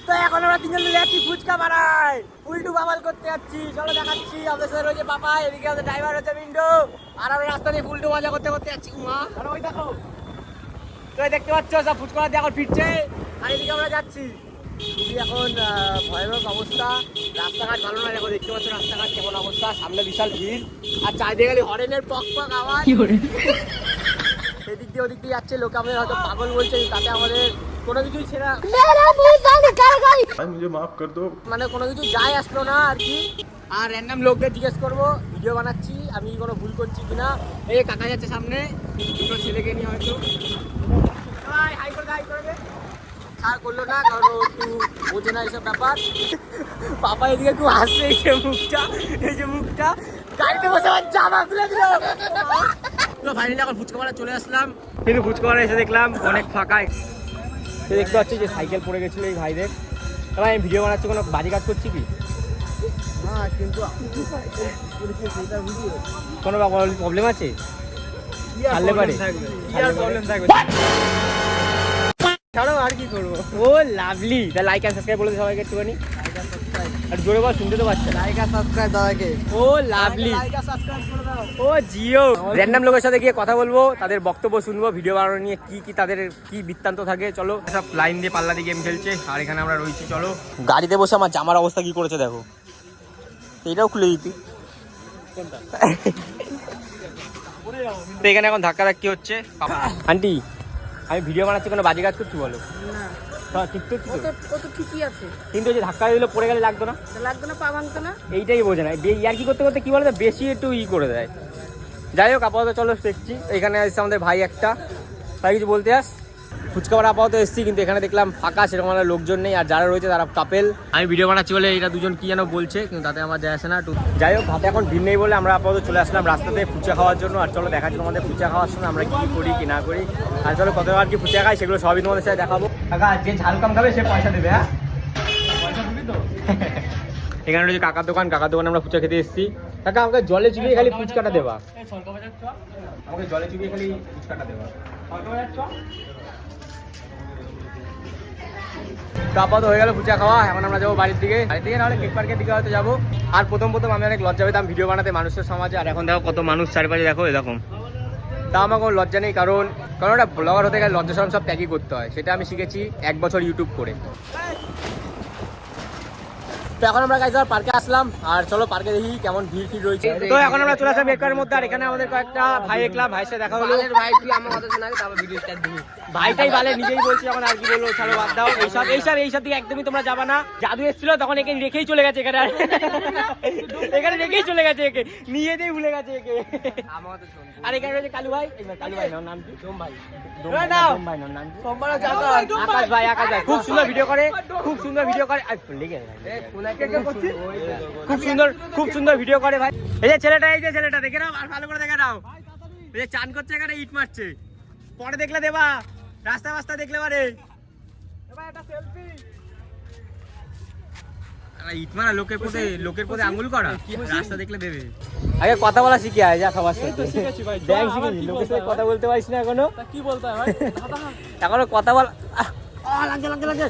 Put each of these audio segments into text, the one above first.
তো এখন আমরা তিনজন মিলে যাচ্ছি ফুচকা বানাই, উল্টু বাবাল করতে যাচ্ছি। চলো দেখাচ্ছি। আমাদের সাথে রয়েছে পাপা, এদিকে আমাদের ড্রাইভার হচ্ছে মিন্টু, আর আমরা রাস্তা দিয়ে উল্টু মজা করতে করতে যাচ্ছি। মা আর ওই দেখো, তো দেখতে পাচ্ছ সব ফুচকা দিয়ে এখন ফিরছে, আর এদিকে আমরা যাচ্ছি। খুবই এখন ভয়ানক অবস্থা, রাস্তাঘাট ভালো না। দেখো দেখতে পাচ্ছ রাস্তাঘাট কেমন অবস্থা, সামনে বিশাল ভিড়, আর চারিদিকে খালি হরেনের পক পক আওয়াজ। সেদিক দিয়ে ওদিক দিয়ে যাচ্ছে, লোকে আমাদের হয়তো পাগল বলছে, তাতে আমাদের কোনো কিছুই ছেড়া মানে কোনো কিছু যায় আসলো না আর কি। আর র্যান্ডম লোকদের জিজ্ঞেস করবো ভিডিও বানাচ্ছি আমি কোনো ভুল করছি কিনা। এই কাকা যাচ্ছে সামনে দুটো ছেলেকে নিয়ে, হয়তো হাই করবে, ছাড় করলো না কারণ ও একটু বোঝে না এইসব ব্যাপার। পাপা এদিকে একটু হাসছে, এই যে মুখটা গাড়িতে বসে আমার জামা খুলে দিল। ফাইনালি এখন ফুচকা মারা চলে আসলাম, কিন্তু ফুচকা মারা এসে দেখলাম অনেক ফাঁকা। দেখতে পাচ্ছি যে সাইকেল পড়ে গেছিলো এই ভাইদের। এবার আমি ভিডিও বানাচ্ছি, কোনো বাজি কাজ করছি কি? হ্যাঁ, কিন্তু কোনো প্রবলেম আছে? ছাড়লে পারে, ছাড়ো আর কি করবো। ও লাভলি, লাইক অ্যান্ড সাবস্ক্রাইব বলে সবাইকে একটুখানি, আর জোরে বল, শুনতে তো পাচ্ছে। লাইক আর সাবস্ক্রাইব দাদাকে। ও লাভলি, ও জিও। র্যান্ডম লোকের সাথে গিয়ে কথা বলবো, তাদের বক্তব্য শুনবো, ভিডিও বানানো নিয়ে কি তাদের কি বৃত্তান্ত থাকে। চলো, সব লাইন দিয়ে পাল্লা দিয়ে গেম খেলছে, আর এখানে আমরা রয়েছি। চলো, গাড়িতে বসে আমার জামার অবস্থা কি করেছে দেখো, এটাও খুলে দিতি। তো এখানে এখন ধাক্কা ধাক্কি হচ্ছে। আন্টি, আমি ভিডিও বানাচ্ছি, কোনো বাজে কাজ করছি বলো? কিন্তু যে ধাক্কা দিলে পড়ে গেলে লাগতো না, পা ভাঙতো না, এইটাই বোঝে না। ইয়ার কি করতে করতে কি বলতো, বেশি একটু করে দেয়। যাই হোক, আপাতত চলো দেখছি। এখানে আসছে আমাদের ভাই একটা, তাই কিছু বলতে আস। ফুচকা বাড়া আপাতত এসেছি, কিন্তু এখানে দেখলাম ফাঁকা, সেরকম আমার লোকজন নেই, আর যারা রয়েছে তারা কাপেল। আমি ভিডিও বানাচ্ছি বলে এটা দুজন কি যেন বলছে, কিন্তু তাতে আমার যায় আসে না। যাই হোক, হাতে এখন ভিড় নেই বলে আমরা আপাতত চলে আসলাম রাস্তাতে ফুচকা খাওয়ার জন্য। আর চলো দেখাচ্ছি তোমাদের ফুচকা খাওয়ার সময় আমরা কি করি কি না করি, আর চলো কতবার কি ফুচকা খাই সেগুলো সবই তোমাদের সাথে দেখাবো। কাকা, যে ঝাল কম খাবে সে পয়সা দেবে। হ্যাঁ, পয়সা দিবি তো। এখানে রয়েছে কাকার দোকানে আমরা ফুচকা খেতে এসেছি। কাকা, আমাকে জলে চুবিয়ে খালি ফুচকাটা দেবা, আমাকে জলে চুবিয়ে খালি ফুচকাটা দেবা। তো আপাতত হয়ে গেল ফুচকা খাওয়া, এখন আমরা যাবো বাড়ির দিকে। নাহলে কেক পার্কের দিকে হয়তো যাবো। আর প্রথম আমি অনেক লজ্জা পেতাম ভিডিও বানাতে মানুষের সমাজে, আর এখন দেখো কত মানুষ চারিপাশে, দেখো এরকম। তা আমার কোনো লজ্জা নেই, কারণ একটা ব্লগার হতে গেলে লজ্জা সব ত্যাগই করতে হয়। সেটা আমি শিখেছি 1 বছর ইউটিউব করে। তো এখন আমরা গাইজ পার্কে আসলাম, আর চলো পার্কে দেখি কেমন ভিড় রয়েছে। তো এখন আমরা চলে আসলাম বেকারের মধ্যে, আর এখানে আমাদের কয়েকটা ভাই দেখলাম, ভাইয়ের সাথে দেখা হলো। ভাই তুই আমার কথা শোনা, তারপর ভিডিও স্টার্ট দিবি। ভাইটাই ভালো, নিজেই বলছি, এখন আর কি বলবো, চলো বাদ দাও। এইসব দিকে একদমই তোমরা যাবা না। জাদু এসেছিল তখন একে রেখেই চলে গেছে, এখানে রেখেই চলে গেছে, একে নিজেতেই ভুলে গেছে একে। আর এখানে রয়েছে কালু ভাই। কালু ভাই নাম কি? সোম ভাই। আকাশ ভাই, খুব সুন্দর ভিডিও করে, খুব সুন্দর ভিডিও করে ভাই। এই যে ছেলেটা দেখে নাও, আর ভালো করে দেখে নাও। এই যে চান করছে, এখানে ইট মারছে। পরে দেখলে দেবা, রাস্তা দেখলে পারে ইট মারা, লোকের পথে আঙ্গুল করা, রাস্তা দেখলে দেবে। আগে কথা বলা শিখে আয়, যা সবার সাথে লোকের সাথে কথা বলতে পারিস না এখনো? কি বলতে হয় এখনো কথা বল। লাগছে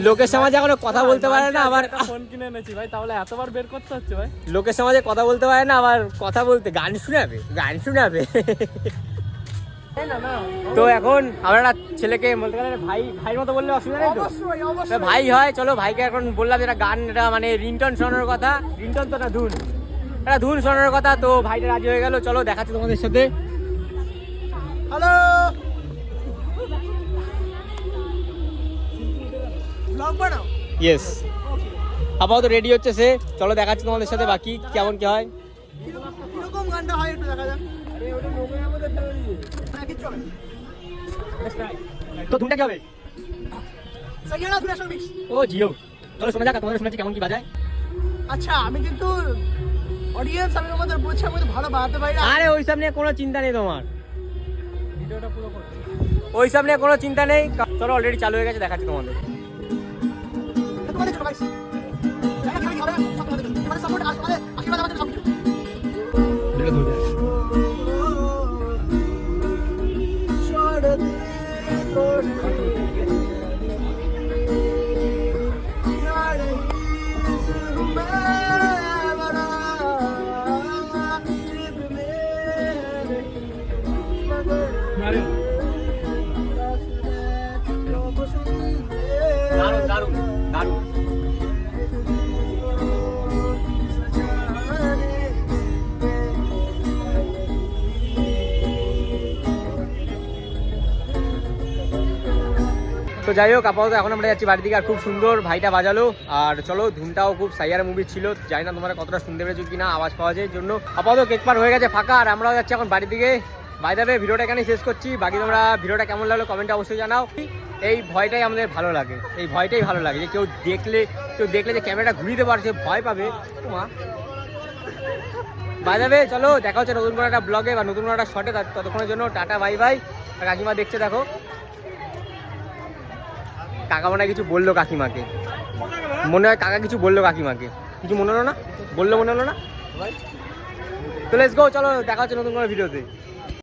লোকের সমাজে এখনো কথা বলতে পারে না, আবার ফোন কিনে এনেছি ভাই, তাহলে এতবার বের করতে হচ্ছে ভাই। লোকের সমাজে কথা বলতে পারে না, আবার কথা বলতে গান শোনাবে। তো এখন আমরা একটা ছেলেকে বলতে গেলে ভাইয়ের মতো বললে অসুবিধা নেই তো? ভাই হয়, চলো ভাইকে এখন বললাম এটা গান, এটা মানে রিংটন শোনানোর কথা, রিংটন তো না, এটা ধুন শোনানোর কথা। তো ভাইটা রাজি হয়ে গেল, চলো দেখাচ্ছি তোমাদের সাথে। হ্যালো, ইয়েস, আপাতত রেডি হচ্ছে সে, চলো দেখাচ্ছি তোমাদের সাথে বাকি কেমন কি হয়। তো ধুনটা কি হবে? ও জিও, চলো শোনা যাক, তোমাদের শুনেছি কেমন কি বাজায়। আচ্ছা, আমি কিন্তু অডিয়েন্স, আমি তোমাদের বলছি আমি ভালো বাজাতে পারি না। আরে ওইসব নিয়ে কোনো চিন্তা নেই তোমার, ভিডিওটা পুরো করতে, ওইসব নিয়ে কোনো চিন্তা নেই। চলো অলরেডি চালু হয়ে গেছে, দেখাচ্ছি তোমাদের। দারুণ দারুণ দারুণ। তো যাই হোক, আপাতত এখন আমরা যাচ্ছি বাড়ির দিকে। আর খুব সুন্দর ভাইটা বাজালো, আর চলো ধুমটাও খুব সাইয়ার মুভি ছিল, জানি না তোমরা কতটা শুনতে পেরেছো কিনা আওয়াজ পাওয়া যায় জন্য। আপাতত কেক পার হয়ে গেছে ফাঁকা, আর আমরাও যাচ্ছি এখন বাড়ির দিকে। বাই দ্য ওয়ে, ভিডিওটা এখানেই শেষ করছি। বাকি তোমরা ভিডিওটা কেমন লাগলো কমেন্টে অবশ্যই জানাও। এই ভয়টাই আমাদের ভালো লাগে, এই ভয়টাই ভালো লাগে যে কেউ দেখলে যে ক্যামেরাটা ঘুরিতে পারছে ভয় পাবে। বাই দ্য ওয়ে, চলো দেখা হচ্ছে নতুন কোনো একটা ব্লগে বা নতুন কোনো একটা শটে। ততক্ষণের জন্য টাটা বাই বাই। আর কাকিমা দেখছে, দেখো কাকা মনে হয় কিছু বললো কাকিমাকে, মনে হয় কাকা কিছু বললো কাকিমাকে, কিছু মনে হলো না, বললো মনে হলো না। তো লেটস গো, চলো দেখা হচ্ছে নতুন কোনো ভিডিওতে।